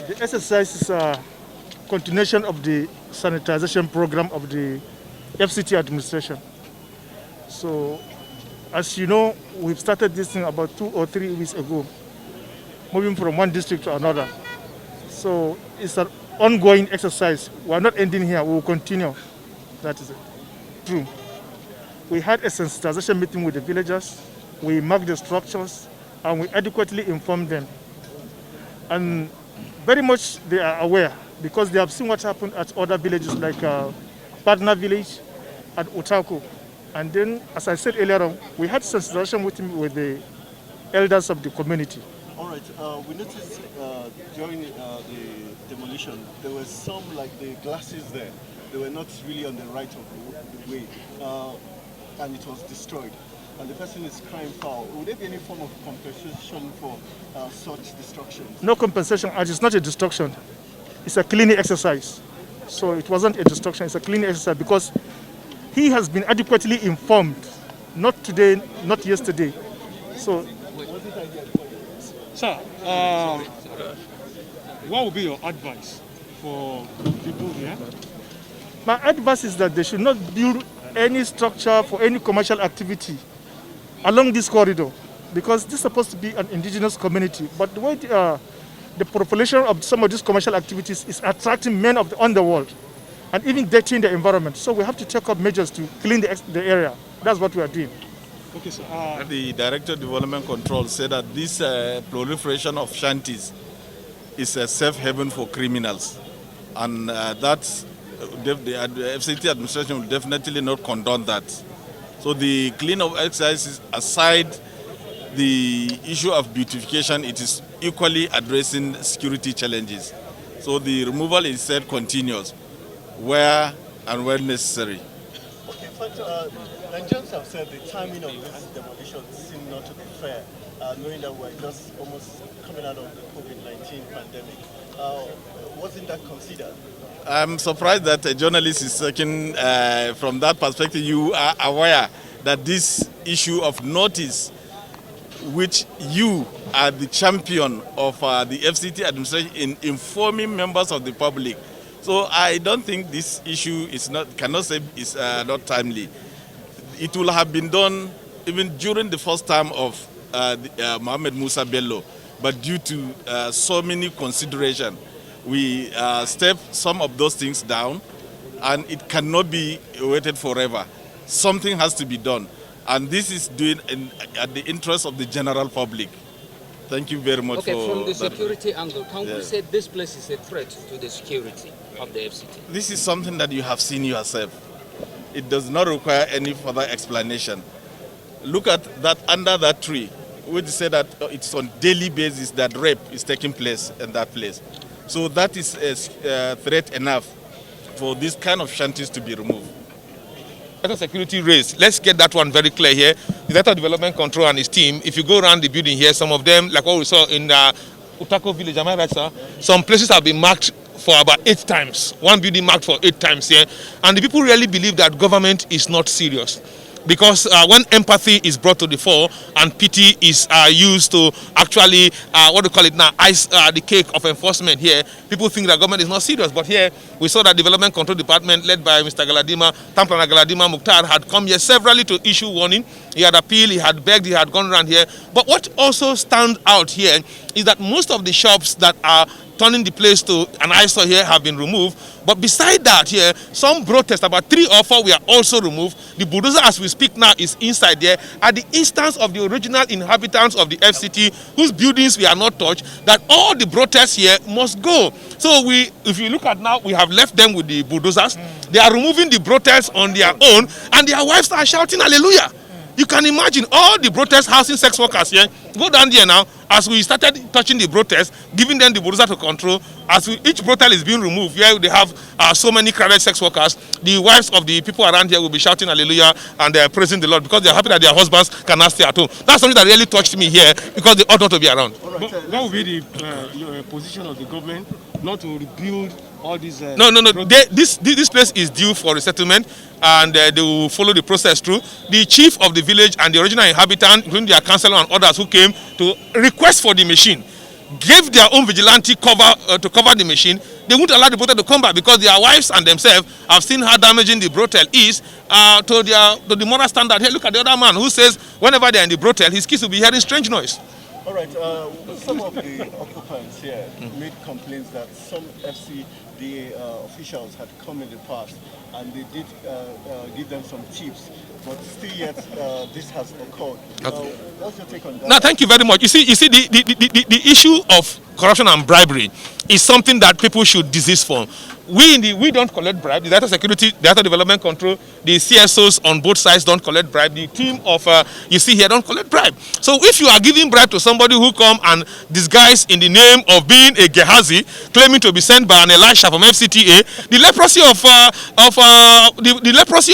The exercise is a continuation of the sanitization program of the FCTA administration. So, as you know, we've started this thing about 2 or 3 weeks ago, moving from one district to another. So, it's an ongoing exercise. We're not ending here, we will continue. That is it. True. We had a sensitization meeting with the villagers, we marked the structures, and we adequately informed them. And very much they are aware because they have seen what happened at other villages like Partner Village and Utako. And then, as I said earlier on, we had sensitization meeting with the elders of the community. All right, we noticed during the demolition, there were some, like the glasses there, they were not really on the right of the way, and it was destroyed. And the person is crying foul. Would there be any form of compensation for such destructions? No compensation, as it's not a destruction. It's a cleaning exercise. So it wasn't a destruction, it's a cleaning exercise because he has been adequately informed, not today, not yesterday. So, sir, what would be your advice for people here? My advice is that they should not build any structure for any commercial activity along this corridor, because this is supposed to be an indigenous community. But the way the population of some of these commercial activities is attracting men of the underworld and even dirtying the environment. So we have to take up measures to clean the area. That's what we are doing. Okay, so, the Director of Development Control said that this proliferation of shanties is a safe haven for criminals. And that's the FCT administration will definitely not condone that. So the clean-up exercise, aside the issue of beautification, it is equally addressing security challenges. So the removal instead continues where and when necessary. Okay, but Nigerians have said the timing of this demolition seemed not to be fair, knowing that we're just almost coming out of the COVID-19 pandemic. Wasn't that considered? I'm surprised that a journalist is taking, from that perspective, you are aware that this issue of notice, which you are the champion of the FCT administration in informing members of the public. So I don't think this issue cannot say is not timely. It will have been done even during the first time of Mohamed Musa Bello, but due to so many considerations, we step some of those things down, and it cannot be waited forever. Something has to be done, and this is doing at the interest of the general public. Thank you very much. Okay, for from the that. security angle, can we say this place is a threat to the security of the FCT? This is something that you have seen yourself. It does not require any further explanation. Look at that under that tree, which say that it's on daily basis that rape is taking place in that place. So that is a threat enough for this kind of shanties to be removed. Security raised. Let's get that one very clear here. The Director of Development Control and his team, if you go around the building here, some of them, like what we saw in Utako village, am I right, sir? Some places have been marked for about 8 times. One building marked for 8 times here. And the people really believe that government is not serious. Because when empathy is brought to the fore and pity is used to actually, what do you call it now, ice the cake of enforcement here, people think that government is not serious. But here, we saw that Development Control Department led by Mr. Galadima, Tamplana Galadima Mukhtar, had come here severally to issue warning. He had appealed, he had begged, he had gone around here. But what also stands out here is that most of the shops that are turning the place to an eyesore here have been removed. But beside that here, some protest, about 3 or 4 were also removed. The bulldozer as we speak now is inside there at the instance of the original inhabitants of the FCT whose buildings we are not touched, that all the protests here must go. So if you look at now, we have left them with the bulldozers. They are removing the protests on their own and their wives are shouting hallelujah. You can imagine all the protest housing sex workers here, go down there now as we started touching the brothels, giving them the bulldozer to control, as each brothel is being removed, where they have so many crowded sex workers, the wives of the people around here will be shouting hallelujah and praising the Lord because they are happy that their husbands cannot stay at home. That's something that really touched me here because they ought not to be around. But what would be the position of the government not to rebuild all these? No. This place is due for resettlement, and they will follow the process through. The chief of the village and the original inhabitant, including their councillor and others who came to request for the machine, gave their own vigilante cover to cover the machine. They won't allow the brothel to come back because their wives and themselves have seen how damaging the brothel is to the moral standard. Here, look at the other man who says whenever they're in the brothel, his kids will be hearing strange noise. All right, some of the occupants here made complaints that some FCTA officials had come in the past and they did give them some tips, but still yet this has occurred. What's your take on that? No, thank you very much. You see, the issue of corruption and bribery is something that people should desist from. We don't collect bribe. The data security, data development control, the CSOs on both sides don't collect bribe. The team of you see here don't collect bribe. So if you are giving bribe to somebody who come and disguise in the name of being a Gehazi, claiming to be sent by an Elisha from FCTA, the leprosy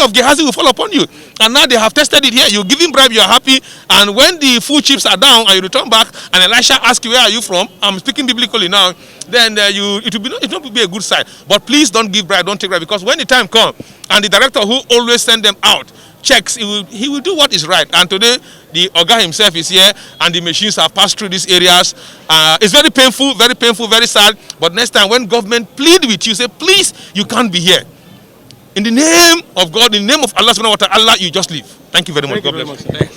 of Gehazi will fall upon you. And now they have tested it here. You give him bribe, you are happy, and when the food chips are down and you return back, and Elisha asks you where are you from, I'm speaking biblically now, then it will not be a good sign. But please don't give bribe, don't take bribe, because when the time comes and the director who always send them out checks, he will do what is right. And today the Oga himself is here and the machines have passed through these areas. It's very painful, very sad. But next time when government plead with you, say please, you can't be here. In the name of God, in the name of Allah subhanahu wa ta'ala, you just leave. Thank you very much. God bless you.